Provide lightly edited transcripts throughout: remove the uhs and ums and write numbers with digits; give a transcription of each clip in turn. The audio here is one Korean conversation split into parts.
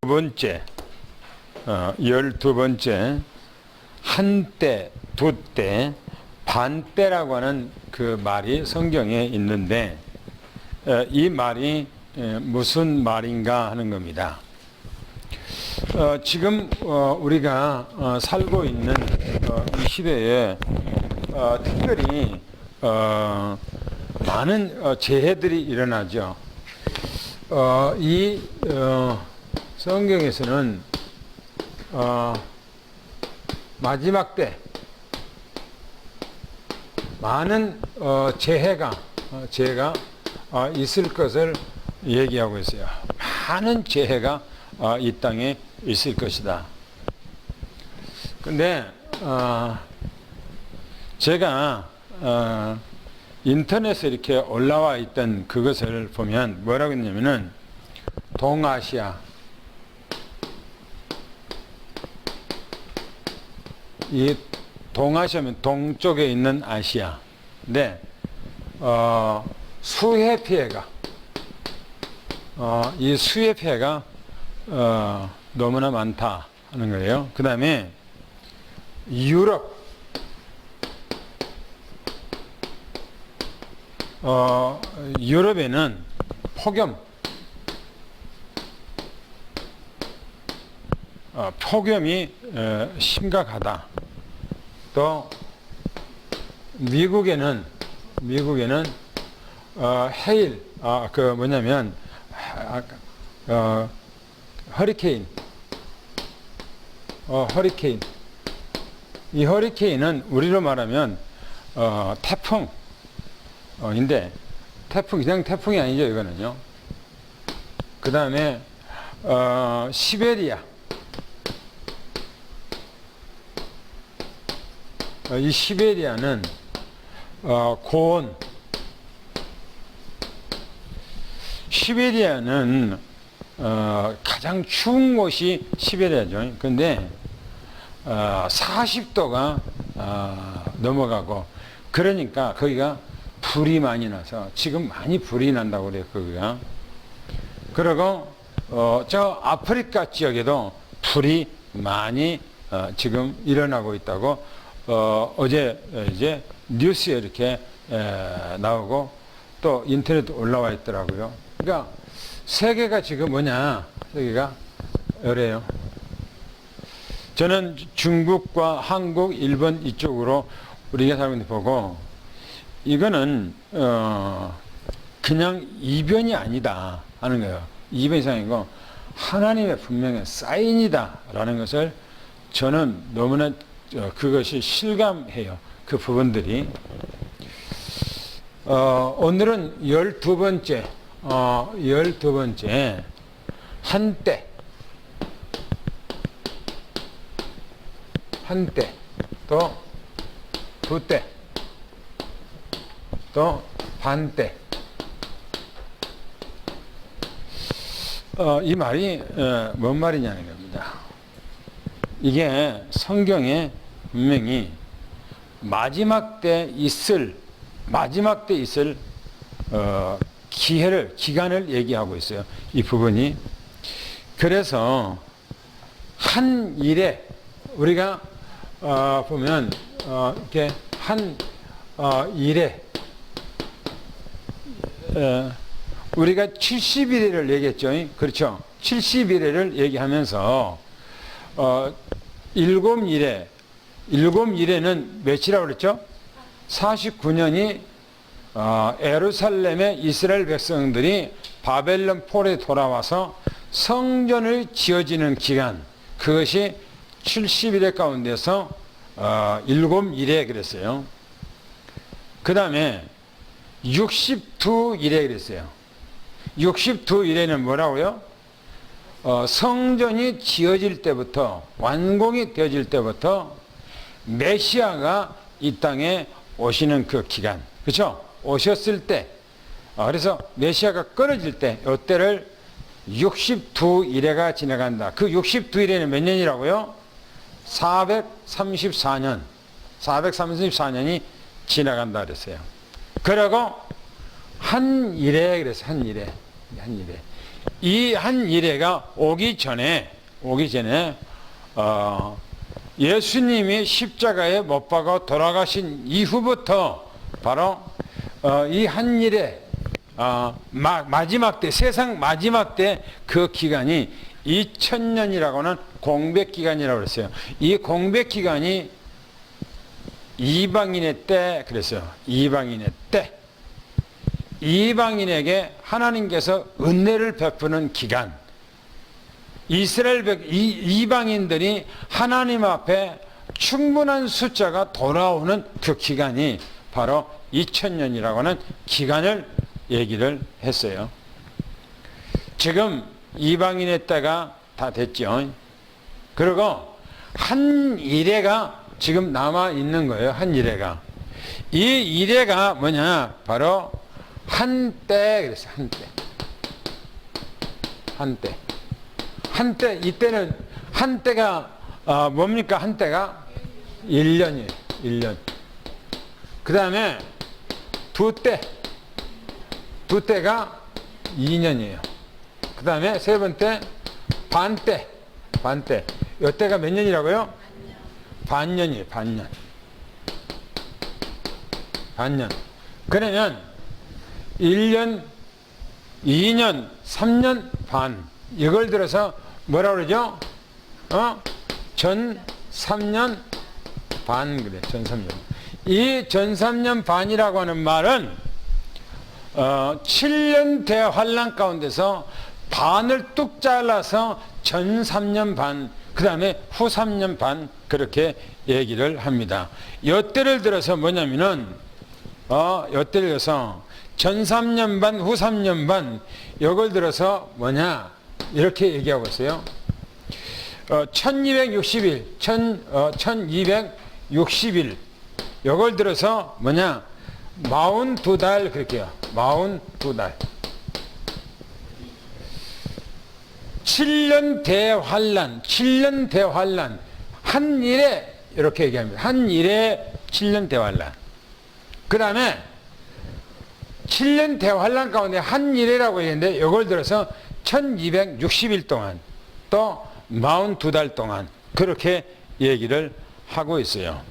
번째, 12번째, 한때, 두때, 반때라고 하는 그 말이 성경에 있는데, 이 말이 무슨 말인가 하는 겁니다. 지금 우리가 살고 있는 이 시대에 특별히 많은 재해들이 일어나죠. 이 성경에서는 마지막 때 많은 재해가 있을 것을 얘기하고 있어요. 많은 재해가 이 땅에 있을 것이다. 근데 제가 인터넷에 이렇게 올라와 있던 그것을 보면 뭐라고 했냐면은 동아시아, 이 동아시아면 동쪽에 있는 아시아. 근데 수해 피해가 이 수해 피해가 너무나 많다 하는 거예요. 그 다음에 유럽에는 폭염이 심각하다. 또 미국에는 해일, 허리케인. 이 허리케인은 우리로 말하면 태풍인데 그냥 태풍이 아니죠, 이거는요. 그 다음에 시베리아. 이 시베리아는 고온. 시베리아는 가장 추운 곳이 시베리아죠. 근데 40도가 넘어가고, 그러니까 거기가 불이 많이 나서 지금 많이 불이 난다고 그래요, 거기가. 그리고 저 아프리카 지역에도 불이 많이 지금 일어나고 있다고 어제 이제 뉴스에 이렇게 나오고 또 인터넷 올라와 있더라고요. 그러니까 세계가 지금 뭐냐, 세계가 이래요. 저는 중국과 한국, 일본 이쪽으로 우리가 살고 있는 데 보고, 이거는 그냥 이변이 아니다 하는 거예요. 이변 이상이고 하나님의 분명한 사인이다 라는 것을 저는 너무나 그것이 실감해요. 그 부분들이. 오늘은 12번째, 한때, 또 두때, 또 반때. 이 말이 뭔 말이냐는 겁니다. 이게 성경에 분명히 마지막 때 있을 기간을 얘기하고 있어요. 이 부분이. 그래서 한 일에 우리가 보면 이렇게 한 일에 우리가 70일을 얘기했죠. 그렇죠. 70일을 얘기하면서 7일에는 몇이라고 그랬죠? 49년이 예루살렘의 이스라엘 백성들이 바벨론 폴에 돌아와서 성전을 지어지는 기간, 그것이 70일의 가운데서 7일에 그랬어요. 그 다음에 62일에 그랬어요. 62일에는 뭐라고요? 성전이 지어질 때부터, 완공이 되어질 때부터 메시아가 이 땅에 오시는 그 기간, 그렇죠? 오셨을 때, 그래서 메시아가 끊어질 때, 이때를 62일에가 지나간다. 그 62일에는 몇 년이라고요? 434년이 지나간다 그랬어요. 그리고 한 일에, 그래서 한 일에. 이 한 이래가 오기 전에 예수님이 십자가에 못 박아 돌아가신 이후부터 바로 이 한 일에 마지막 때, 세상 마지막 때 그 기간이 2000년이라고 하는 공백 기간이라고 그랬어요. 이 공백 기간이 이방인의 때 그랬어요. 이방인의 때. 이방인에게 하나님께서 은혜를 베푸는 기간. 이방인들이 하나님 앞에 충분한 숫자가 돌아오는 그 기간이 바로 2000년이라고 하는 기간을 얘기를 했어요. 지금 이방인의 때가 다 됐죠. 그리고 한 이래가 지금 남아 있는 거예요. 한 이래가. 이 이래가 뭐냐? 바로 한때 그랬어요. 한때. 이때는 한때가 뭡니까? 한때가 1년이에요. 1년. 그 다음에 두 때가 2년이에요. 그 다음에 세 번째 반때. 이때가 몇 년이라고요? 반년이에요. 반년. 그러면 1년, 2년, 3년 반. 이걸 들어서 뭐라 그러죠? 전 3년 반 그래. 전 3년. 이 전 3년 반이라고 하는 말은 7년 대환란 가운데서 반을 뚝 잘라서 전 3년 반, 그 다음에 후 3년 반 그렇게 얘기를 합니다. 이때를 들어서 뭐냐면은 이때를 들어서 전 3년 반, 후 3년 반 이걸 들어서 뭐냐 이렇게 얘기하고 있어요. 1260일, 1260일 이걸 들어서 뭐냐 42달 그렇게요. 42달. 7년 대환란. 한 일에 이렇게 얘기합니다. 한 일에 7년 대환란. 그 다음에 7년 대환란 가운데 한 일이라고 얘기했는데 이걸 들어서 1260일 동안 또 42달 동안 그렇게 얘기를 하고 있어요.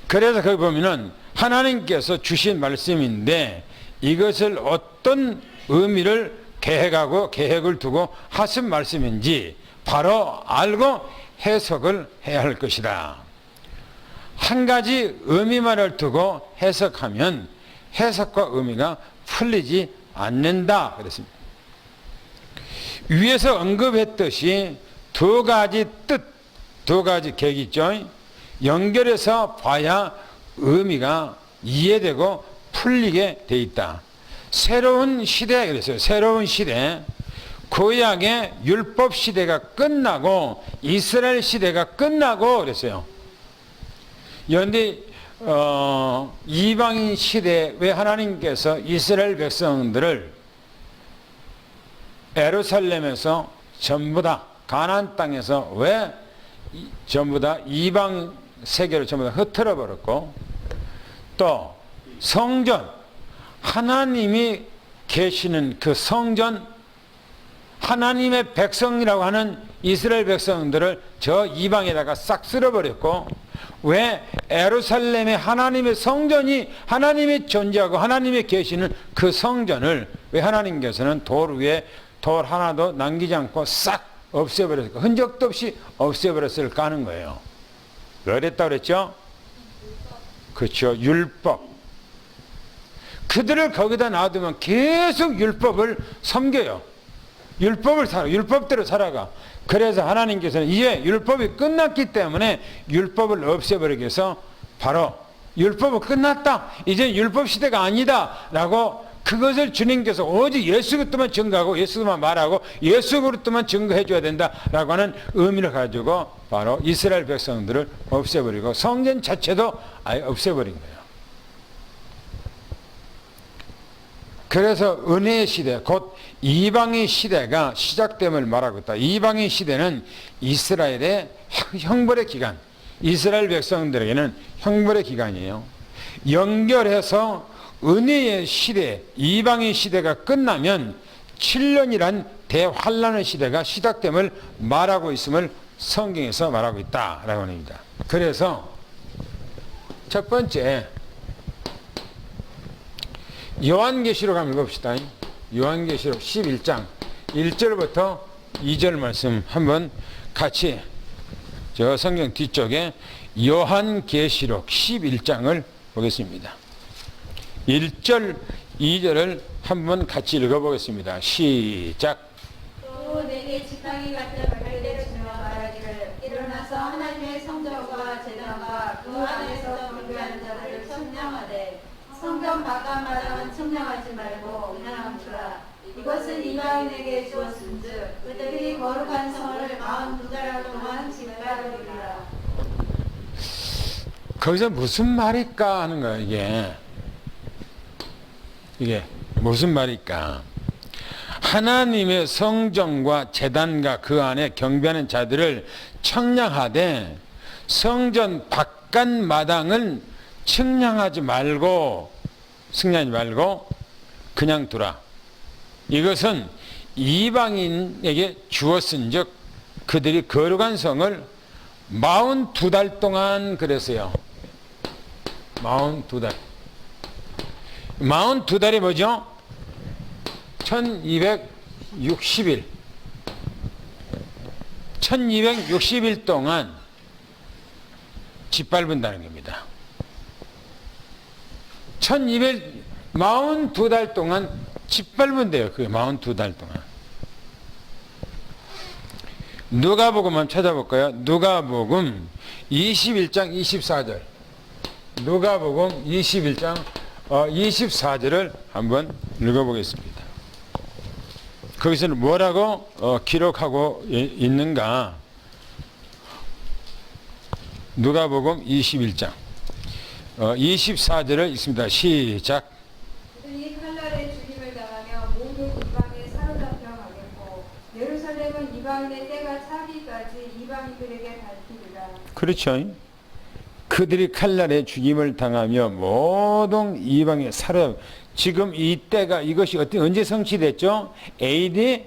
그래서 거기 보면은 하나님께서 주신 말씀인데 이것을 어떤 의미를 계획을 두고 하신 말씀인지 바로 알고 해석을 해야 할 것이다. 한 가지 의미만을 두고 해석하면 해석과 의미가 풀리지 않는다 그랬습니다. 위에서 언급했듯이 두 가지 뜻, 두 가지 계기 있죠. 연결해서 봐야 의미가 이해되고 풀리게 돼 있다. 새로운 시대 그랬어요. 새로운 시대. 구약의 율법 시대가 끝나고 이스라엘 시대가 끝나고 그랬어요. 그런데 이방인 시대에 왜 하나님께서 이스라엘 백성들을 예루살렘에서 전부 다 가나안 땅에서 왜 전부 다 이방 세계로 전부 다 흩어져 버렸고 또 성전 하나님이 계시는 그 성전 하나님의 백성이라고 하는 이스라엘 백성들을 저 이방에다가 싹 쓸어버렸고 왜 예루살렘의 하나님의 성전이 하나님이 존재하고 하나님이 계시는 그 성전을 왜 하나님께서는 돌 위에 돌 하나도 남기지 않고 싹 없애버렸을까? 흔적도 없이 없애버렸을까 하는 거예요. 왜 그랬다고 그랬죠? 그렇죠. 율법. 그들을 거기다 놔두면 계속 율법을 섬겨요. 율법대로 살아가. 그래서 하나님께서는 이제 율법이 끝났기 때문에 율법을 없애버리기 위해서 바로 율법은 끝났다. 이제 율법 시대가 아니다. 라고 그것을 주님께서 오직 예수 그리스도만 증거하고 예수만 말하고 예수 그리스도만 증거해 줘야 된다라고 하는 의미를 가지고 바로 이스라엘 백성들을 없애버리고 성전 자체도 아예 없애버린 거예요. 그래서 은혜의 시대, 곧 이방의 시대가 시작됨을 말하고 있다. 이방의 시대는 이스라엘의 형벌의 기간, 이스라엘 백성들에게는 형벌의 기간이에요. 연결해서 은혜의 시대, 이방의 시대가 끝나면 7년이란 대환란의 시대가 시작됨을 말하고 있음을 성경에서 말하고 있다라고 합니다. 그래서 첫 번째 요한계시록 한번 읽어봅시다. 요한계시록 11장 1절부터 2절 말씀 한번 같이 저 성경 뒤쪽에 요한계시록 11장을 보겠습니다. 1절 2절을 한번 같이 읽어보겠습니다. 시작. 또 내게 지팡이 같은 말대로 주며 말하기를 일어나서 하나님의 성전과 제단과 그 안에서 경배하는 자들을 청량하되 성전 바깥마당은 청량하지 말고 그냥 두라. 이것은 이방인에게 주었은즉 그들이 거룩한 성을 42달 동안 짓밟으리라. 거기서 무슨 말일까 하는 거예요. 이게 무슨 말일까? 하나님의 성전과 제단과 그 안에 경배하는 자들을 청량하되 성전 바깥 마당은 청량하지 말고 그냥 두라. 이것은 이방인에게 주었은즉 그들이 거룩한 성을 42달 동안 그랬어요. 42달. 42달이 뭐죠? 1260일. 1260일 동안 짓밟은다는 겁니다. 42달 동안 짓밟은대요. 그게 42달 동안. 누가복음 한번 찾아볼까요? 누가복음 21장 24절. 누가복음 21장 24절을 한번 읽어보겠습니다. 거기서는 뭐라고 기록하고 있는가? 누가복음 21장 24절을 읽습니다. 시작. 그들이 칼날에 죽임을 당하며 모든 이방에 사로잡혀 가겠고 예루살렘은 이방인의 때가 차기까지 이방인들에게 밝히리라. 그렇죠. 그들이 칼날에 죽임을 당하며 모든 이방에 사로잡혀. 지금 이 때가 이것이 언제 성취됐죠? AD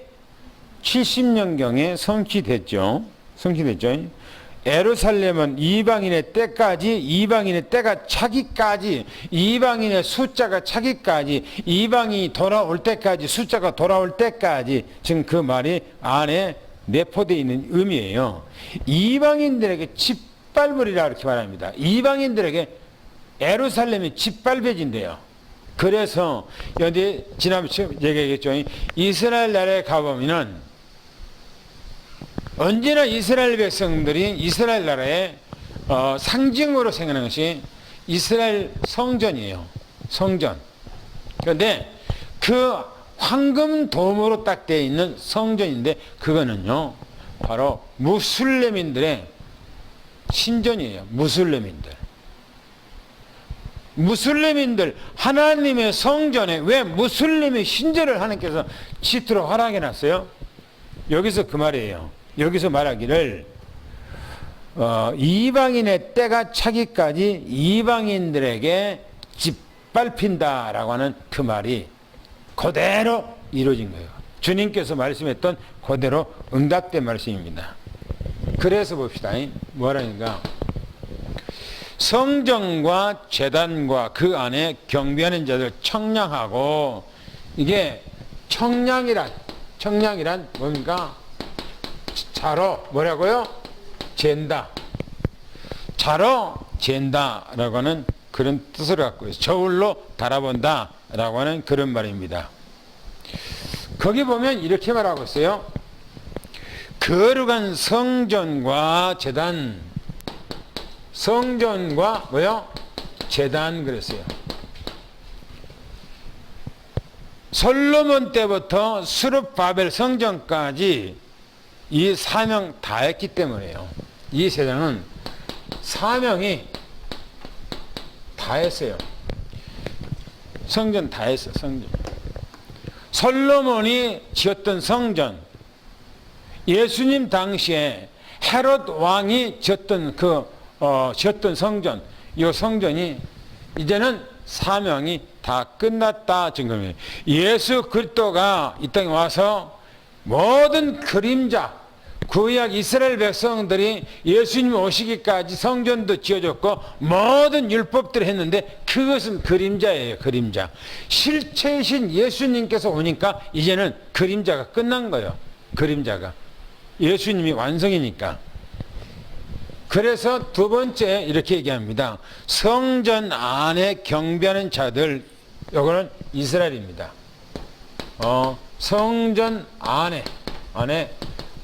70년경에 성취됐죠. 예루살렘은 이방인의 때가 차기까지, 이방인의 숫자가 차기까지, 이방인이 돌아올 때까지, 숫자가 돌아올 때까지, 지금 그 말이 안에 내포되어 있는 의미예요. 이방인들에게 짓밟으리라 이렇게 말합니다. 이방인들에게 예루살렘이 짓밟혀진대요. 그래서 여기 지난번에 얘기했죠. 이스라엘 나라에 가보면은 언제나 이스라엘 백성들이 이스라엘 나라의 상징으로 생각하는 것이 이스라엘 성전이에요. 성전. 그런데 그 황금 도움으로 딱 되어 있는 성전인데 그거는요 바로 무슬림인들의 신전이에요. 무슬림인들 하나님의 성전에 왜 무슬림의 신전을 하나님께서 짓도록 허락해 놨어요? 여기서 그 말이에요. 여기서 말하기를 이방인의 때가 차기까지 이방인들에게 짓밟힌다라고 하는 그 말이 그대로 이루어진 거예요. 주님께서 말씀했던 그대로 응답된 말씀입니다. 그래서 봅시다. 뭐라니까 성전과 제단과 그 안에 경배하는 자들 청량하고, 이게 청량이란 뭡니까? 자로 뭐라고요? 잰다. 자로 잰다라고 하는 그런 뜻을 갖고 있어요. 저울로 달아본다라고 하는 그런 말입니다. 거기 보면 이렇게 말하고 있어요. 거룩한 성전과 제단, 성전과 뭐요? 제단 그랬어요. 솔로몬 때부터 스룹바벨 성전까지 이 사명 다 했기 때문에요. 이 세상은 사명이 다 했어요. 성전 다 했어. 성전. 솔로몬이 지었던 성전, 예수님 당시에 헤롯 왕이 지었던 지었던 성전, 이 성전이 이제는 사명이 다 끝났다 증거예요. 예수 그리스도가 이 땅에 와서 모든 그림자, 구약 이스라엘 백성들이 예수님 오시기까지 성전도 지어졌고 모든 율법들을 했는데 그것은 그림자예요. 그림자. 실체이신 예수님께서 오니까 이제는 그림자가 끝난 거예요. 그림자가. 예수님이 완성이니까. 그래서 두 번째 이렇게 얘기합니다. 성전 안에 경배하는 자들, 이거는 이스라엘입니다. 성전 안에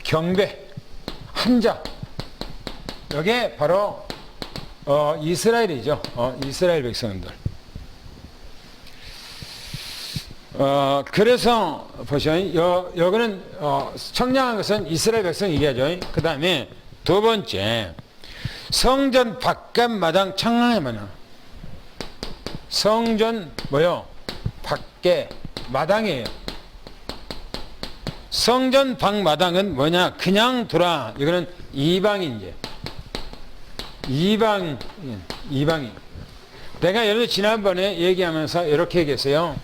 경배 한 자, 이게 바로 이스라엘이죠. 이스라엘 백성들. 그래서 보시면 여기는 청량한 것은 이스라엘 백성 얘기하죠. 그 다음에 두 번째, 성전 바깥 마당 청량의 마당. 성전 뭐요? 밖에 마당이에요. 성전 밖마당은 뭐냐? 그냥 두라. 이거는 이방인이에요. 이방인. 내가 여러분 지난번에 얘기하면서 이렇게 얘기했어요.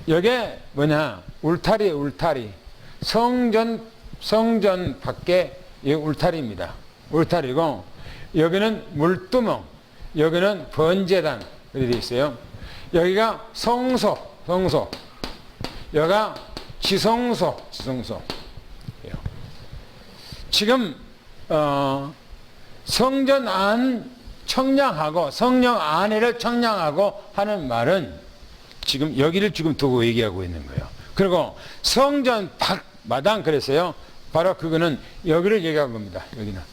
여기에 뭐냐? 울타리에 울타리. 성전 밖에 이 울타리입니다. 울타리고, 여기는 물두멍, 여기는 번제단 이렇게 되어 있어요. 여기가 성소, 여기가 지성소. 지금 성전 안 청량하고 성령 안에를 청량하고 하는 말은 지금 여기를 지금 두고 얘기하고 있는 거예요. 그리고 성전 밖 마당 그랬어요. 바로 그거는 여기를 얘기한 겁니다.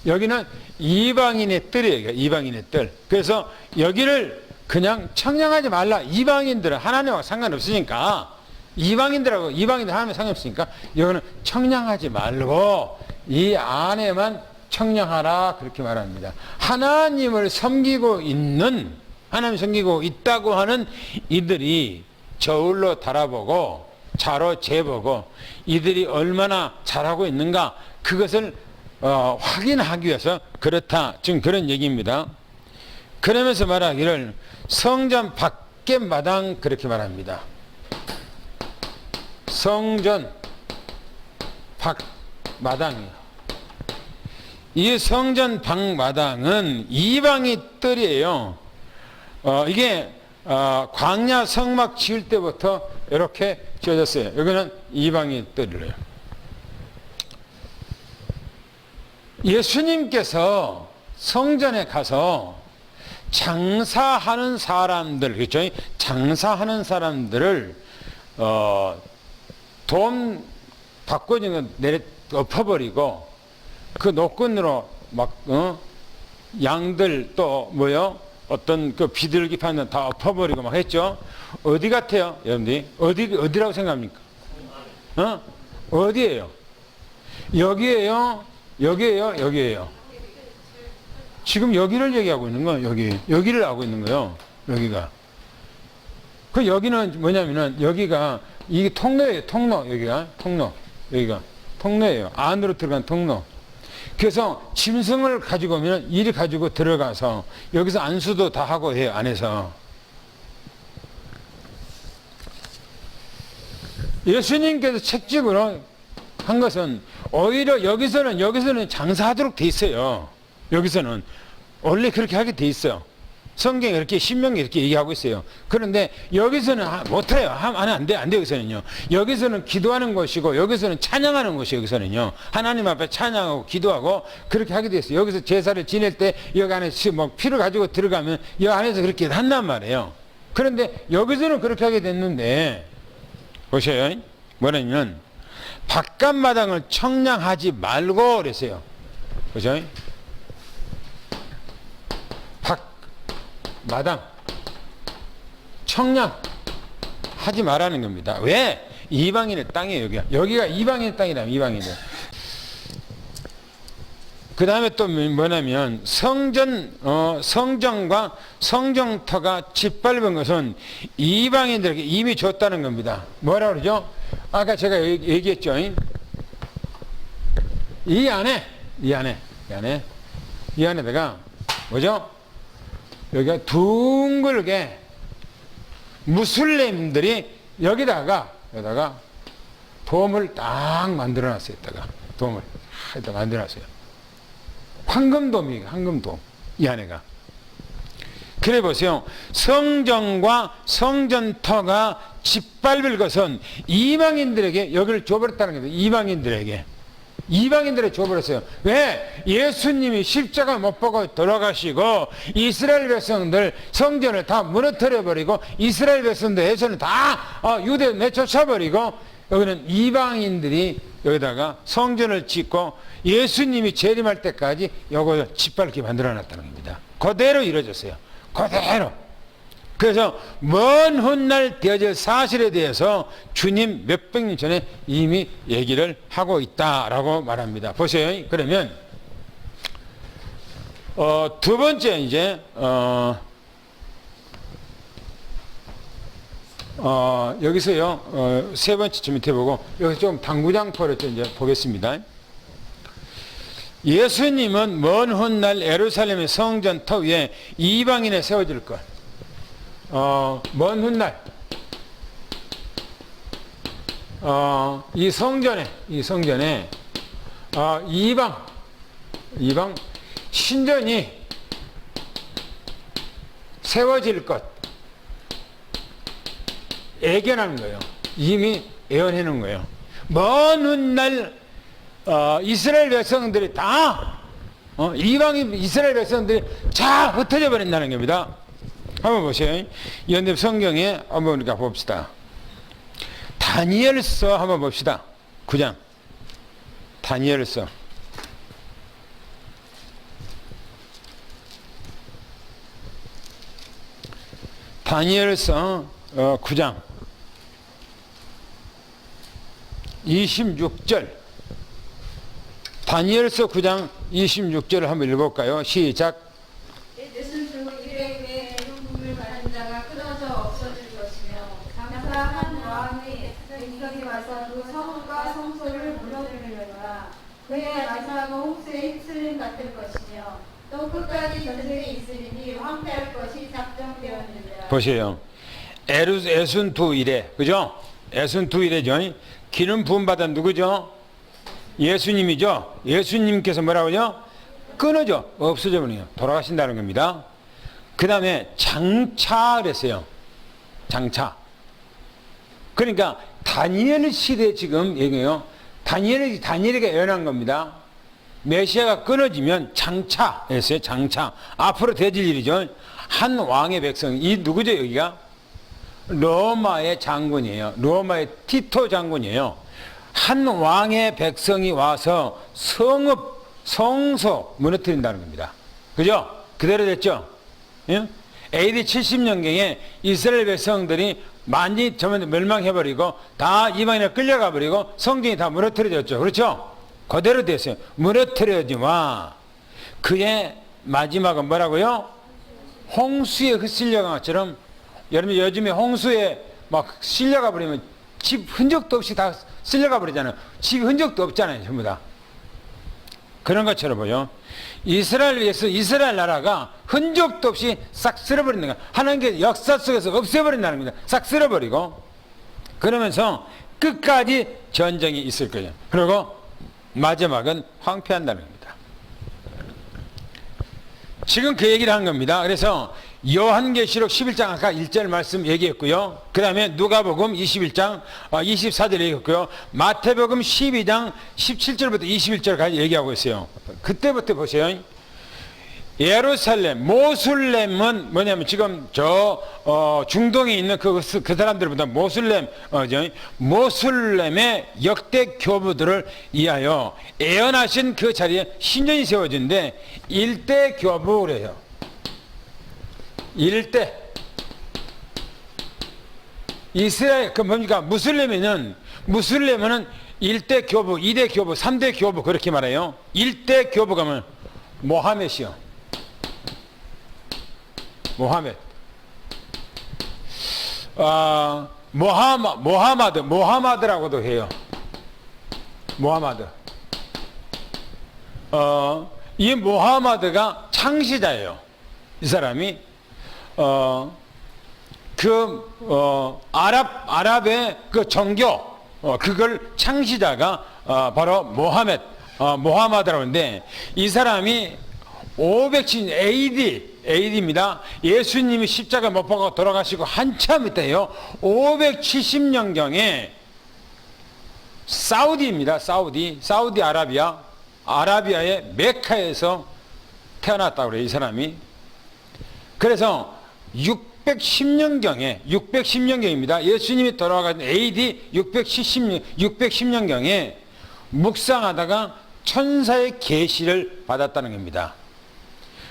여기는 이방인의 뜰이에요. 이방인의 뜰. 그래서 여기를 그냥 청량하지 말라. 이방인들은 하나님하고 상관없으니까, 이방인들 하나님하고 상관없으니까 여기는 청량하지 말고 이 안에만 청량하라, 그렇게 말합니다. 하나님을 섬기고 있다고 하는 이들이 저울로 달아보고 자로 재보고 이들이 얼마나 잘하고 있는가, 그것을 확인하기 위해서 그렇다, 지금 그런 얘기입니다. 그러면서 말하기를 성전 밖에 마당, 그렇게 말합니다. 성전 밖 마당이에요. 이 성전 밖 마당은 이방의 뜰이에요. 이게 광야 성막 지을 때부터 이렇게 지어졌어요. 여기는 이방의 뜰이래요. 예수님께서 성전에 가서 장사하는 사람들, 그렇죠? 장사하는 사람들을 돈 바꿔주는 거 엎어버리고 그 노끈으로 막 양들 또 뭐요? 어떤 그 비둘기 파는 다 엎어버리고 막 했죠. 어디 같아요, 여러분들이? 어디라고 생각합니까? 어디예요? 여기예요? 여기예요? 지금 여기를 얘기하고 있는 거예요. 여기를 하고 있는 거예요. 여기가. 그 여기는 뭐냐면은 여기가 이게 통로예요. 여기가 통로예요. 안으로 들어간 통로. 그래서 짐승을 가지고 오면 이리 가지고 들어가서 여기서 안수도 다 하고 해요. 안에서. 예수님께서 책찍으로 한 것은 오히려 여기서는 장사하도록 돼 있어요. 여기서는 원래 그렇게 하게 돼 있어요. 성경에 이렇게 신명에 이렇게 얘기하고 있어요. 그런데 여기서는 못해요. 하면 안 돼. 여기서는요. 여기서는 기도하는 곳이고 여기서는 찬양하는 곳이에요. 여기서는요. 하나님 앞에 찬양하고 기도하고 그렇게 하게 돼 있어요. 여기서 제사를 지낼 때 여기 안에 뭐 피를 가지고 들어가면 이 안에서 그렇게 한단 말이에요. 그런데 여기서는 그렇게 하게 됐는데 보세요. 뭐냐면 바깥 마당을 청량하지 말고 그랬어요. 보세요. 마당 청량 하지 말라는 겁니다. 왜? 이방인의 땅이에요. 여기가 이방인의 땅이라면 이방인들. 그 다음에 또 뭐냐면 성전과 성정터가 짓밟은 것은 이방인들에게 이미 줬다는 겁니다. 뭐라 그러죠? 아까 제가 얘기했죠. 이 안에다가 뭐죠? 여기가 둥글게 무슬림들이 여기다가 돔을 딱 만들어 놨어요. 돔을 딱 만들어 놨어요. 황금돔. 이 안에가. 그래 보세요. 성전과 성전터가 짓밟을 것은 이방인들에게 여기를 줘버렸다는 겁니다. 이방인들에 줘버렸어요. 왜? 예수님이 십자가 못 보고 돌아가시고 이스라엘 백성들 성전을 다 무너뜨려버리고 이스라엘 백성들에서는 다 유대 내쫓아버리고 여기는 이방인들이 여기다가 성전을 짓고 예수님이 재림할 때까지 요걸 짓밟게 만들어놨다는 겁니다. 그대로 이루어졌어요. 그대로. 그래서 먼 훗날 되어질 사실에 대해서 주님 몇백 년 전에 이미 얘기를 하고 있다라고 말합니다. 보세요. 그러면 두 번째 이제 여기서요 세 번째 좀 밑에 보고 여기서 좀 당구장포를 좀 이제 보겠습니다. 예수님은 먼 훗날 예루살렘의 성전 터 위에 이방인에 세워질 것. 먼 훗날 이 성전에 이방 신전이 세워질 것 예견하는 거예요. 이미 예언해 놓은 거예요. 먼 훗날 이스라엘 백성들이 다 이방인 이스라엘 백성들이 다 흩어져 버린다는 겁니다. 한번 보세요. 연대 성경에 한번 우리가 봅시다. 다니엘서 한번 봅시다. 9장. 다니엘서. 다니엘서 9장 26절. 다니엘서 9장 26절을 한번 읽어볼까요? 시작. 그의 마지막은 홍수의 휩쓸림 같을 것이며 또 끝까지 전쟁이 있으리니 황폐할 것이 작정되었느니라. 보세요. 에순 두 이래, 그죠? 에순 두 이래죠. 기름 부음 받은 누구죠? 예수님이죠. 예수님께서 뭐라고요? 끊어져, 없어져 버려요. 돌아가신다는 겁니다. 그 다음에 장차 그랬어요. 장차. 그러니까 다니엘 시대 지금 얘기해요. 다니엘에게 예언한 겁니다. 메시아가 끊어지면 장차였어요. 장차. 앞으로 되질 일이죠. 한 왕의 백성. 이 누구죠 여기가? 로마의 장군이에요. 로마의 티토 장군이에요. 한 왕의 백성이 와서 성소 무너뜨린다는 겁니다. 그죠? 그대로 됐죠? 예? AD 70년경에 이스라엘 백성들이 많이 전면 멸망해버리고 다 이방인에 끌려가버리고 성전이 다 무너뜨려졌죠. 그렇죠? 그대로 됐어요. 무너뜨려지마. 그의 마지막은 뭐라고요? 홍수에 휩쓸려간 것처럼 여러분 요즘에 홍수에 막 실려가 버리면 집 흔적도 없이 다 쓸려가 버리잖아요. 집 흔적도 없잖아요. 전부 다. 그런 것처럼요. 이스라엘에서 이스라엘 나라가 흔적도 없이 싹 쓸어버린다는 거예요. 하나님께 역사 속에서 없애버린다는 겁니다. 싹 쓸어버리고 그러면서 끝까지 전쟁이 있을 거예요. 그리고 마지막은 황폐한다는 겁니다. 지금 그 얘기를 한 겁니다. 그래서 요한계시록 11장 아까 1절 말씀 얘기했고요. 그 다음에 누가복음 21장 24절 얘기했고요. 마태복음 12장 17절부터 21절까지 얘기하고 있어요. 그때부터 보세요. 예루살렘, 모슬렘은 뭐냐면 지금 중동에 있는 그 사람들보다 모슬렘의 역대 교부들을 위하여 예언하신 그 자리에 신전이 세워진데 일대 교부래요. 일대 이스라엘 그 뭡니까 무슬림은 일대 교부, 이대 교부, 삼대 교부 그렇게 말해요. 일대 교부가 뭐 모하멧이요. 모하멧. 모하마드라고도 해요. 모하마드. 이 모하마드가 창시자예요. 이 사람이 아랍의 그 종교 그걸 창시자가 바로 모하마드라고 하는데, 이 사람이 570 AD입니다. 예수님이 십자가 못 박아 돌아가시고 한참 있다요. 570년경에 사우디입니다. 사우디 아라비아의 메카에서 태어났다고 그래요, 이 사람이. 그래서 610년경입니다. 예수님이 돌아가신 AD 610년경에 묵상하다가 천사의 계시를 받았다는 겁니다.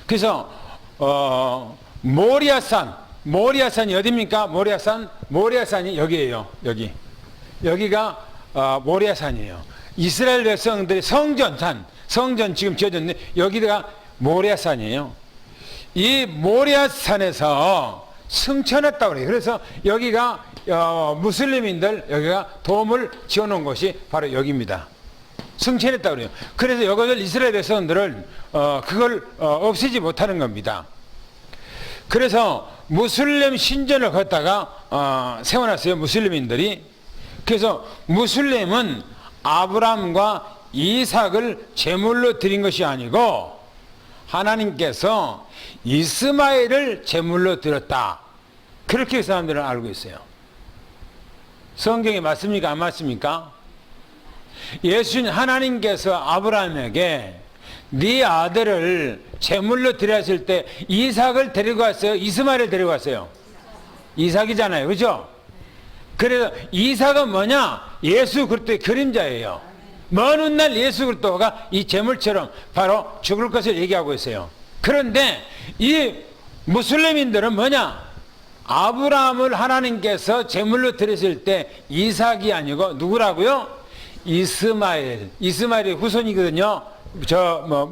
그래서 모리아산이 어디입니까? 모리아산이 여기예요. 여기가 모리아산이에요. 이스라엘 백성들이 성전 지금 지어졌는데 여기가 모리아산이에요. 이 모리아산에서 승천했다고 그래요. 그래서 여기가 무슬림인들 여기가 도움을 지어놓은 곳이 바로 여기입니다. 승천했다고 그래요. 그래서 이것을 이스라엘 백성들은 그걸 없애지 못하는 겁니다. 그래서 무슬림 신전을 걷다가 세워놨어요, 무슬림인들이. 그래서 무슬림은 아브라함과 이삭을 제물로 드린 것이 아니고 하나님께서 이스마엘을 제물로 드렸다, 그렇게 사람들은 알고 있어요. 성경에 맞습니까? 안 맞습니까? 예수님, 하나님께서 아브라함에게 네 아들을 제물로 드렸을 때 이삭을 데리고 왔어요, 이스마엘을 데리고 왔어요? 이삭이잖아요, 그죠? 그래서 이삭은 뭐냐? 예수 그리스도의 그림자예요. 먼 훗날 예수 그리스도가 이 제물처럼 바로 죽을 것을 얘기하고 있어요. 그런데 이 무슬림인들은 뭐냐? 아브라함을 하나님께서 제물로 드렸을 때 이삭이 아니고 누구라고요? 이스마엘의 후손이거든요.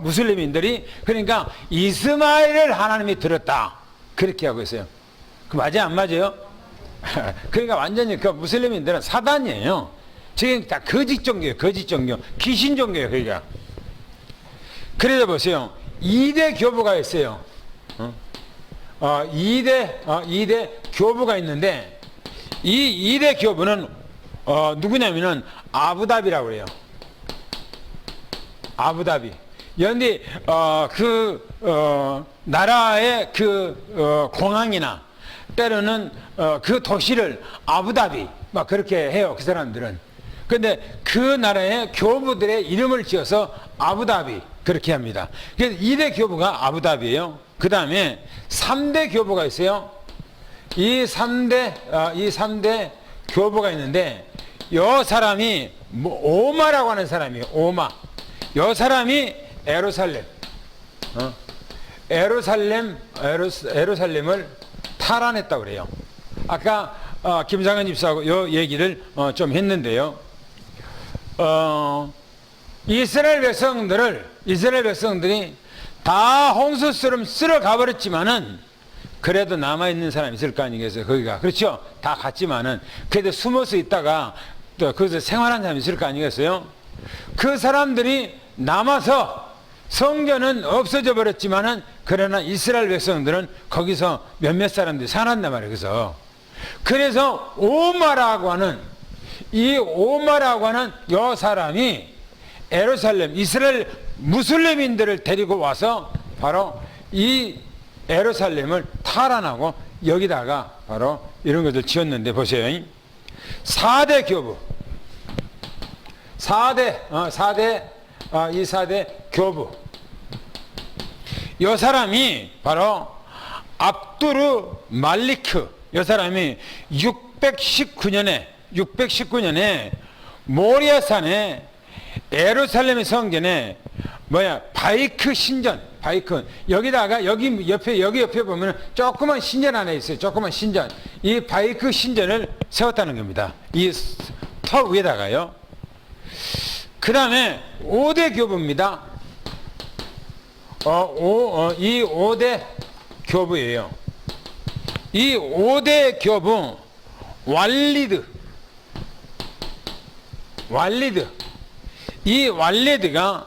무슬림인들이. 그러니까 이스마엘을 하나님이 들었다, 그렇게 하고 있어요. 그 맞아요, 안 맞아요? 그러니까 완전히 그 무슬림인들은 사단이에요. 지금 다 거짓 종교예요, 귀신 종교예요, 그러니까. 그래서 보세요, 2대 교부가 있어요. 2대 교부가 있는데, 이 2대 교부는 누구냐면은 아부다비라고 그래요. 아부다비. 그런데 나라의 공항이나 때로는 그 도시를 아부다비 막 그렇게 해요, 그 사람들은. 근데 그 나라의 교부들의 이름을 지어서 아부다비 그렇게 합니다. 그래서 2대 교부가 아부다비예요. 그 다음에 3대 교부가 있어요. 이 3대 교부가 있는데, 요 사람이 오마라고 하는 사람이에요. 오마. 요 사람이 에루살렘을 탈환했다고 그래요. 아까 김상현 집사하고 요 얘기를 좀 했는데요. 이스라엘 백성들이 다 홍수처럼 쓸어 가버렸지만은 그래도 남아있는 사람이 있을 거 아니겠어요, 거기가. 그렇죠? 다 갔지만은 그래도 숨어서 있다가 또 거기서 생활한 사람이 있을 거 아니겠어요? 그 사람들이 남아서 성전은 없어져 버렸지만은 그러나 이스라엘 백성들은 거기서 몇몇 사람들이 살았단 말이에요. 그래서 오마라고 하는 요 사람이 예루살렘 이스라엘 무슬림인들을 데리고 와서 바로 이 예루살렘을 탈환하고 여기다가 바로 이런 것을 지었는데, 보세요. 4대 교부. 4대 교부. 이 사람이 바로 압두르 말리크. 이 사람이 619년에 모리아산에 예루살렘의 성전에 바이크 신전, 여기다가 여기 옆에 보면 조그만 신전 하나 있어요. 조그만 신전. 이 바이크 신전을 세웠다는 겁니다. 이 터 위에다가요. 그 다음에 5대 교부입니다. 이 5대 교부예요. 이 5대 교부 왈리드. 이 왈리드가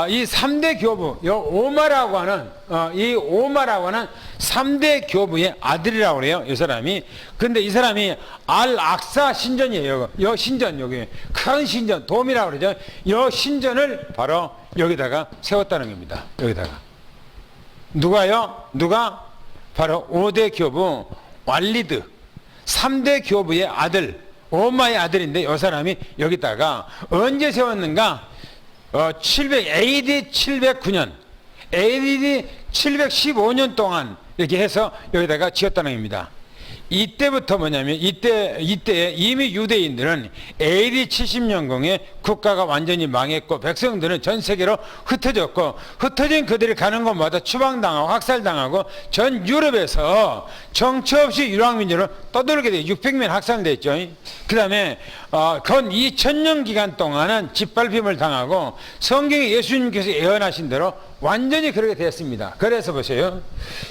이 3대 교부, 오마라고 하는, 이 오마라고 하는 3대 교부의 아들이라고 그래요, 이 사람이. 근데 이 사람이 알-악사 신전이에요. 이 신전, 여기. 큰 신전, 돔이라고 그러죠. 이 신전을 바로 여기다가 세웠다는 겁니다. 여기다가. 누가요? 누가? 바로 5대 교부, 왈리드. 3대 교부의 아들, 오마의 아들인데 이 사람이 여기다가 언제 세웠는가? AD 709년, AD 715년 동안 이렇게 해서 여기다가 지었다는 겁니다. 이때부터 뭐냐면 이때에 이미 유대인들은 AD 70년경에 국가가 완전히 망했고 백성들은 전 세계로 흩어졌고 흩어진 그들이 가는 곳마다 추방당하고 학살당하고 전 유럽에서 정처 없이 유랑민족으로 떠돌게 돼요. 600명 학살됐죠. 그 다음에 건 2000년 기간 동안은 짓밟힘을 당하고 성경에 예수님께서 예언하신 대로 완전히 그렇게 됐습니다. 그래서 보세요.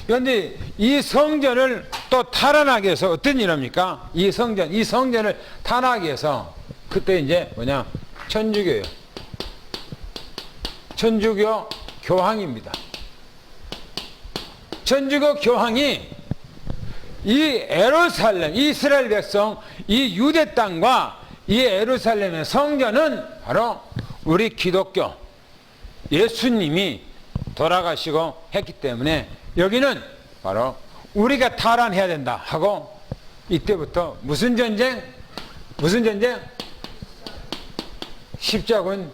그런데 이 성전을 또 탈환하기 위해서 어떤 일 합니까? 이 성전을 탈환하기 위해서 그때 이제 뭐냐? 천주교예요. 천주교 교황입니다. 천주교 교황이 이 예루살렘, 이스라엘 백성, 이 유대 땅과 이 예루살렘의 성전은 바로 우리 기독교, 예수님이 돌아가시고 했기 때문에 여기는 바로 우리가 탈환해야 된다 하고 이때부터 무슨 전쟁? 무슨 전쟁? 십자군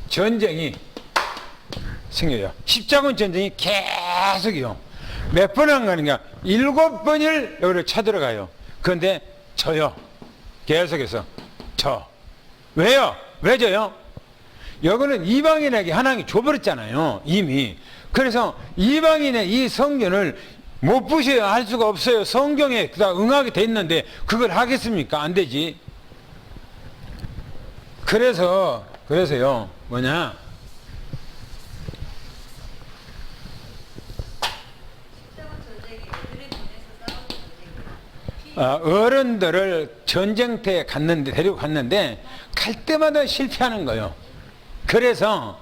전쟁이 생겨요. 십자군 전쟁이 계속이요. 몇 번 한 거니까 7번을 여기를 쳐들어가요. 그런데 져요. 계속해서 져. 왜요? 왜 져요? 여기는 이방인에게 하나님이 줘버렸잖아요. 이미. 그래서 이방인의 이 성전을 못 부셔야 할 수가 없어요. 성경에 다 응하게 돼 있는데 그걸 하겠습니까? 안 되지. 그래서요. 뭐냐? 어른들을 전쟁터에 데리고 갔는데 갈 때마다 실패하는 거예요. 그래서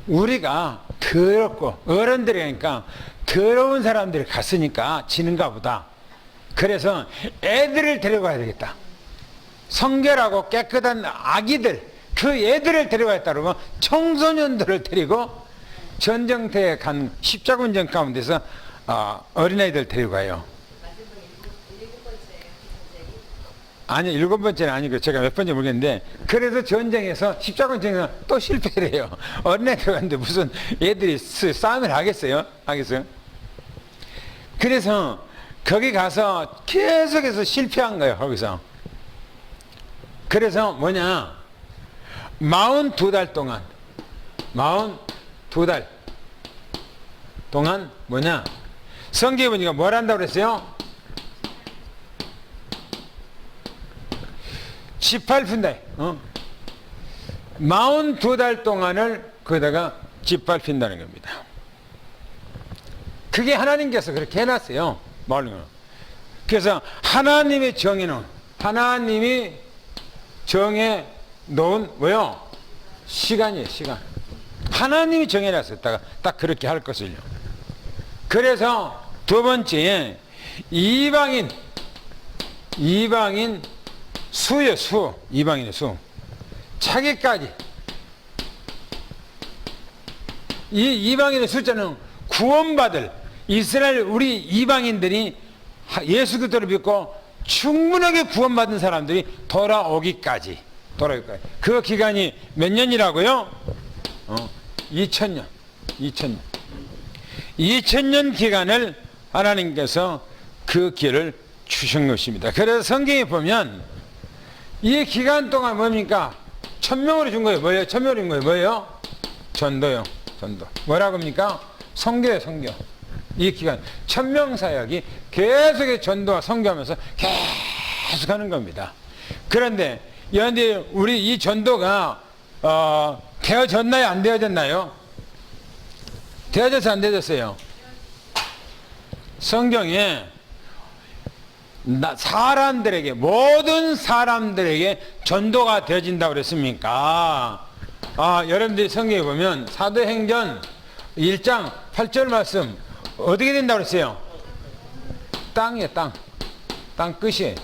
우리가 더럽고 어른들이니까 더러운 사람들이 갔으니까 지는가 보다. 그래서 애들을 데려가야 되겠다. 성결하고 깨끗한 아기들, 그 애들을 데려가야 따르고 청소년들을 데리고 전쟁터에 간 십자군전 가운데서 어린아이들 데리고 가요. 아니, 7번째는 아니고 제가 몇 번째 모르겠는데 그래서 전쟁에서 십자군전에서 또 실패를 해요. 어린애들 갔는데 무슨 애들이 싸움을 하겠어요? 그래서 거기 가서 계속해서 실패한 거예요. 거기서. 그래서 뭐냐? 42달 동안 뭐냐? 성경에 보니까 뭘 한다고 그랬어요? 짓밟힌다. 42달 동안을 거기다가 짓밟힌다는 겁니다. 그게 하나님께서 그렇게 해놨어요. 그래서 하나님의 정의는 하나님이 정해 놓은 뭐요? 시간이에요. 시간. 하나님이 정해놨어요. 딱 그렇게 할 것을요. 그래서 두 번째에 이방인 수요, 이방인의 수. 자기까지. 이 이방인의 숫자는 구원받을 이스라엘 우리 이방인들이 예수 그리스도를 믿고 충분하게 구원받은 사람들이 돌아오기까지. 그 기간이 몇 년이라고요? 2000년. 2000년 기간을 하나님께서 그 기회를 주신 것입니다. 그래서 성경에 보면 이 기간 동안 뭡니까? 1000명으로 준 거예요. 뭐예요? 1000명으로 준 거예요. 뭐예요? 전도요. 전도. 뭐라고 합니까? 선교예요. 선교. 이 기간 1000명 사역이 계속해서 전도와 선교하면서 계속 하는 겁니다. 그런데 우리 이 전도가 되어졌나요? 안 되어졌나요? 되어져서 안 되어졌어요? 성경에 사람들에게 모든 사람들에게 전도가 되어진다고 그랬습니까? 여러분들이 성경에 보면 사도행전 1장 8절 말씀 어떻게 된다고 그랬어요? 땅이에요, 땅. 땅 끝이에요.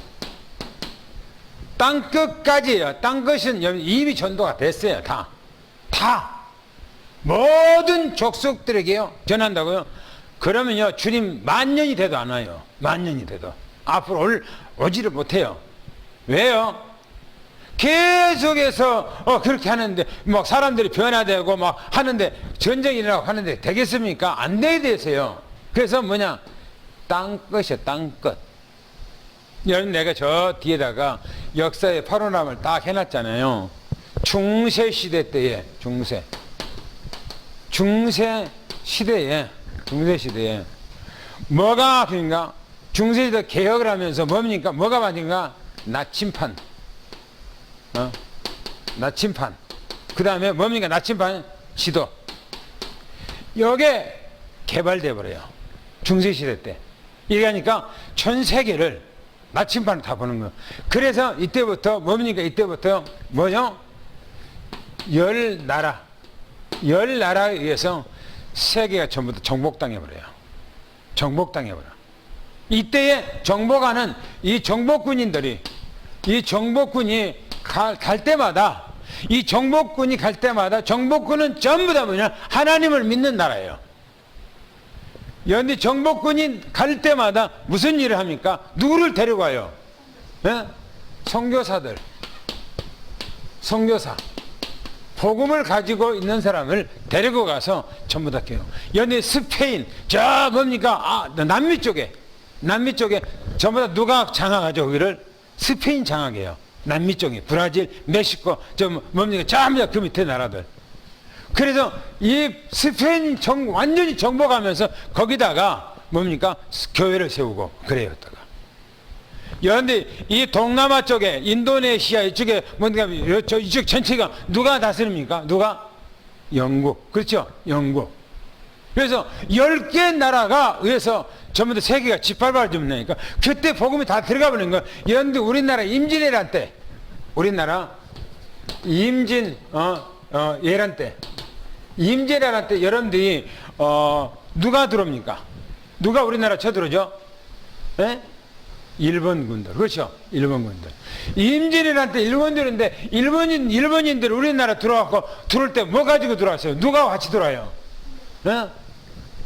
땅 끝까지예요. 땅 끝은 이미 전도가 됐어요. 다. 모든 족속들에게요. 전한다고요. 그러면요, 주님 만년이 돼도 안 와요. 만년이 돼도. 앞으로 오지를 못해요. 왜요? 계속해서 그렇게 하는데 막 사람들이 변화되고 막 하는데 전쟁이 일어나고 하는데 되겠습니까? 안 되게 되세요. 그래서 뭐냐? 땅끝이에요. 땅끝. 여러분, 내가 저 뒤에다가 역사의 파노라마를 딱 해놨잖아요. 중세 시대 때에 중세 시대에 뭐가 그러니까 중세 시대 개혁을 하면서 뭡니까? 뭐가 맞은가? 나침판. 나침판. 그 다음에 뭡니까? 나침판 지도. 이게 개발돼 버려요. 중세시대 때. 이게 하니까 전 세계를 나침반을 다 보는 거예요. 그래서 이때부터 뭡니까? 이때부터 뭐죠? 열 나라에 의해서 세계가 전부 다 정복당해 버려요. 정복당해 버려. 이때에 정복하는 이 정복군인들이 갈 때마다 정복군은 전부 다 뭐냐? 하나님을 믿는 나라예요. 그런데 정복군이 갈 때마다 무슨 일을 합니까? 누구를 데려가요? 선교사. 복음을 가지고 있는 사람을 데리고 가서 전부 다 깨요. 그런데 스페인, 뭡니까? 남미 쪽에 전부 다 누가 장악하죠? 거기를? 스페인 장악해요. 남미 쪽에 브라질, 멕시코, 뭡니까? 전부 다 그 밑에 나라들. 그래서 이 스페인 완전히 정복하면서 거기다가 뭡니까? 교회를 세우고 그래요. 그런데 이 동남아 쪽에 인도네시아 이쪽에 뭔가 이쪽 전체가 누가 다스립니까? 누가? 영국. 그렇죠? 영국. 그래서 10개 나라가 의해서 전부 다 세계가 짓밟아 줍니까? 그때 복음이 다 들어가 버리는 거예요. 그런데 우리나라 임진왜란 때, 임진왜란 때 여러분들이 누가 들어옵니까? 누가 우리나라 쳐들어오죠? 일본 군들. 그렇죠? 일본 군들. 임진왜란 때 일본들인데 일본인들 우리나라 들어올 때 뭐 가지고 들어왔어요? 누가 같이 들어와요?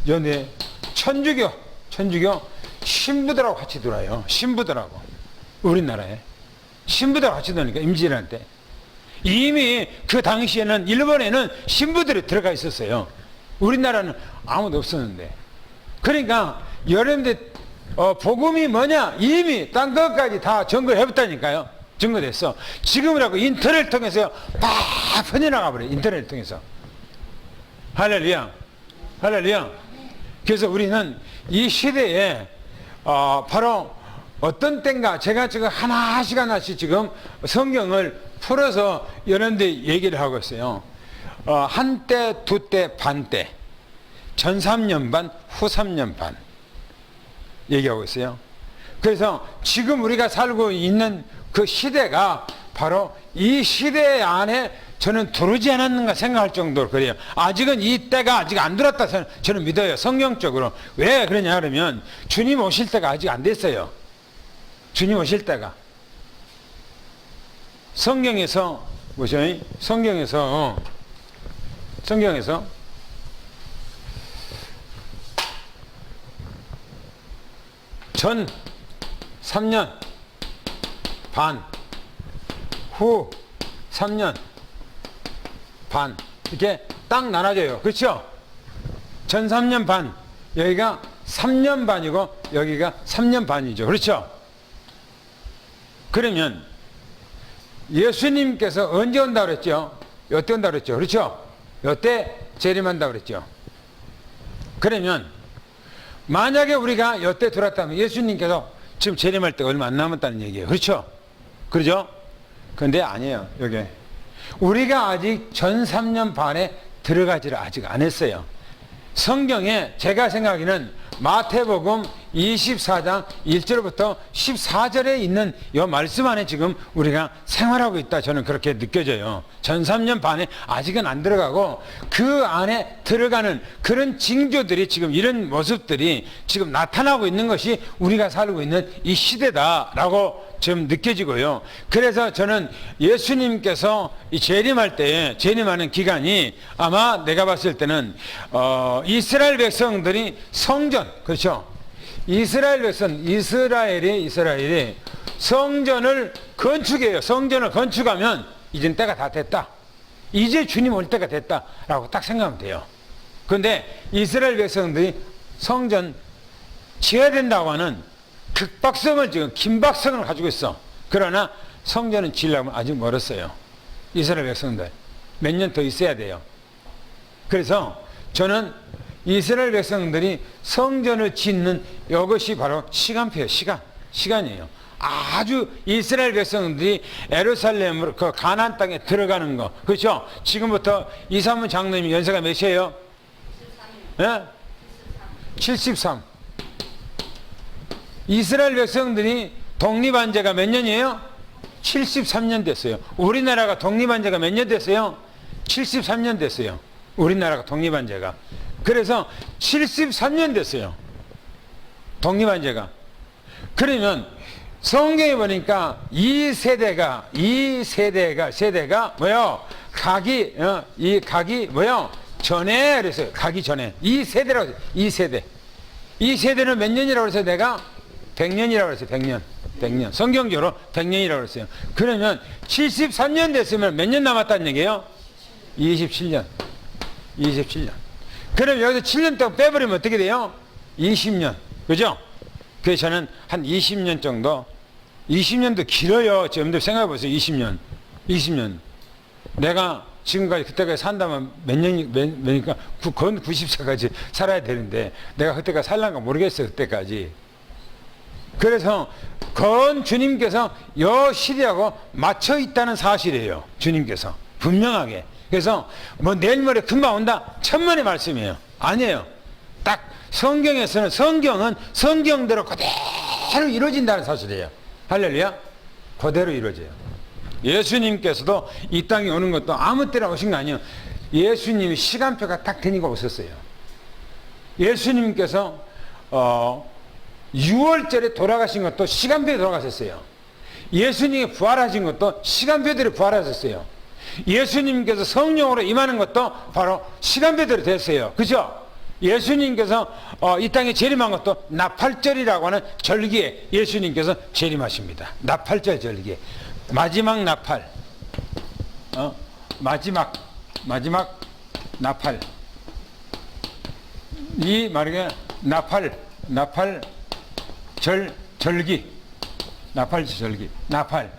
연애 천주교 신부들하고 같이 들어와요. 신부들하고 우리나라에 신부들하고 같이 들어오니까 임진왜란 때 이미 그 당시에는 일본에는 신부들이 들어가 있었어요. 우리나라는 아무도 없었는데. 그러니까 여러분들 복음이 뭐냐? 이미 딴 것까지 다 증거해봤다니까요. 증거됐어. 지금이라고 인터넷 통해서 다 퍼져나가 버려요. 인터넷 통해서. 할렐루야. 그래서 우리는 이 시대에 바로 어떤 때인가 제가 지금 하나씩 지금 성경을 풀어서 여러분들 얘기를 하고 있어요. 한때, 두때, 반때, 전 3년 반, 후 3년 반 얘기하고 있어요. 그래서 지금 우리가 살고 있는 그 시대가 바로 이 시대 안에 저는 들어오지 않았는가 생각할 정도로 그래요. 아직은 이 때가 아직 안 들었다 저는 믿어요. 성경적으로. 왜 그러냐 그러면 주님 오실 때가 아직 안 됐어요. 주님 오실 때가. 성경에서 뭐죠? 성경에서 전 3년 반, 후 3년 반 이렇게 딱 나눠져요. 그렇죠? 전 3년 반, 여기가 3년 반이고 여기가 3년 반이죠. 그렇죠? 그러면 예수님께서 언제 온다고 그랬죠? 요때 온다고 그랬죠? 그렇죠? 요때 재림한다고 그랬죠? 그러면 만약에 우리가 요때 들어왔다면 예수님께서 지금 재림할 때가 얼마 안 남았다는 얘기예요. 그렇죠? 그러죠? 그런데 아니에요. 여기 우리가 아직 전 3년 반에 들어가지를 아직 안 했어요. 성경에 제가 생각에는 마태복음 24장 1절부터 14절에 있는 이 말씀 안에 지금 우리가 생활하고 있다. 저는 그렇게 느껴져요. 전 3년 반에 아직은 안 들어가고 그 안에 들어가는 그런 징조들이 지금 이런 모습들이 지금 나타나고 있는 것이 우리가 살고 있는 이 시대다라고 좀 느껴지고요. 그래서 저는 예수님께서 이 재림할 때에 재림하는 기간이 아마 내가 봤을 때는 이스라엘 백성들이 성전, 그렇죠? 이스라엘이 성전을 건축해요. 성전을 건축하면 이젠 때가 다 됐다. 이제 주님 올 때가 됐다라고 딱 생각하면 돼요. 그런데 이스라엘 백성들이 성전 지어야 된다고 하는 극박성을 지금 긴박성을 가지고 있어. 그러나 성전은 지으려면 아직 멀었어요. 이스라엘 백성들 몇 년 더 있어야 돼요. 그래서 저는 이스라엘 백성들이 성전을 짓는 이것이 바로 시간표예요. 시간이에요. 아주 이스라엘 백성들이 에루살렘으로 그 가나안 땅에 들어가는 거, 그렇죠? 지금부터 이사문 장로님 연세가 몇이에요? 73. 이스라엘 백성들이 독립한 지가 몇 년이에요? 73년 됐어요. 우리나라가 독립한 지가 몇 년 됐어요? 73년 됐어요. 우리나라가 독립한 지가. 그래서 73년 됐어요. 독립한 지가. 그러면 성경에 보니까 이 세대가 뭐요? 이 각이 뭐요? 전에 그랬어요. 가기 전에. 이 세대라고 했어요. 이 세대. 이 세대는 몇 년이라고 그랬어요? 내가 100년이라고 그랬어요. 100년. 성경적으로 100년이라고 그랬어요. 그러면 73년 됐으면 몇 년 남았다는 얘기예요? 27년. 그럼 여기서 7년 동안 빼버리면 어떻게 돼요? 20년. 그죠? 그래서 저는 한 20년 정도, 20년도 길어요. 여러분들 생각해 보세요. 20년. 내가 지금까지 그때까지 산다면 몇니까? 건 90세까지 살아야 되는데 내가 그때까지 살란가 모르겠어요. 그때까지. 그래서 건 주님께서 여 시대하고 맞춰 있다는 사실이에요. 주님께서 분명하게. 그래서 뭐 내일 모레 금방 온다 천만의 말씀이에요. 아니에요. 딱 성경에서는 성경은 성경대로 그대로 이루어진다는 사실이에요. 할렐루야. 그대로 이루어져요. 예수님께서도 이 땅에 오는 것도 아무 때나 오신 거 아니에요. 예수님이 시간표가 딱 되니까 오셨어요. 예수님께서 6월절에 돌아가신 것도 시간표에 돌아가셨어요. 예수님이 부활하신 것도 시간표대로 부활하셨어요. 예수님께서 성령으로 임하는 것도 바로 시간표대로 됐어요. 그죠? 예수님께서 이 땅에 재림한 것도 나팔절이라고 하는 절기에 예수님께서 재림하십니다. 나팔절 절기에. 마지막 나팔. 마지막 나팔. 이 말이게 나팔 절기.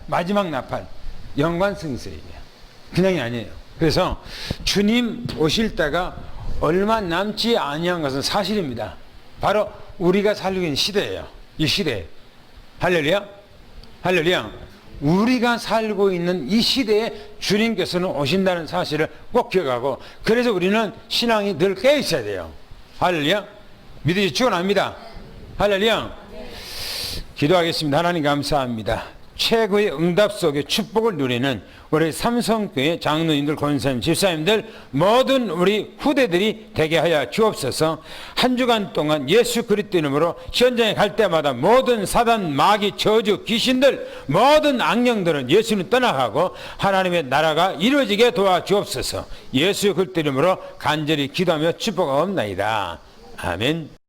마지막 나팔. 연관성있어요. 그냥이 아니에요. 그래서 주님 오실 때가 얼마 남지 아니한 것은 사실입니다. 바로 우리가 살고 있는 시대예요. 이 시대. 할렐루야. 우리가 살고 있는 이 시대에 주님께서는 오신다는 사실을 꼭 기억하고, 그래서 우리는 신앙이 늘 깨어 있어야 돼요. 할렐루야. 믿으시 축원합니다. 할렐루야. 기도하겠습니다. 하나님 감사합니다. 최고의 응답 속에 축복을 누리는 우리 삼성교회 장로님들, 권사님, 집사님들, 모든 우리 후대들이 되게 하여 주옵소서. 한 주간 동안 예수 그리스도 이름으로 현장에 갈 때마다 모든 사단, 마귀, 저주, 귀신들, 모든 악령들은 예수님 떠나가고 하나님의 나라가 이루어지게 도와주옵소서. 예수 그리스도 이름으로 간절히 기도하며 축복하옵나이다. 아멘.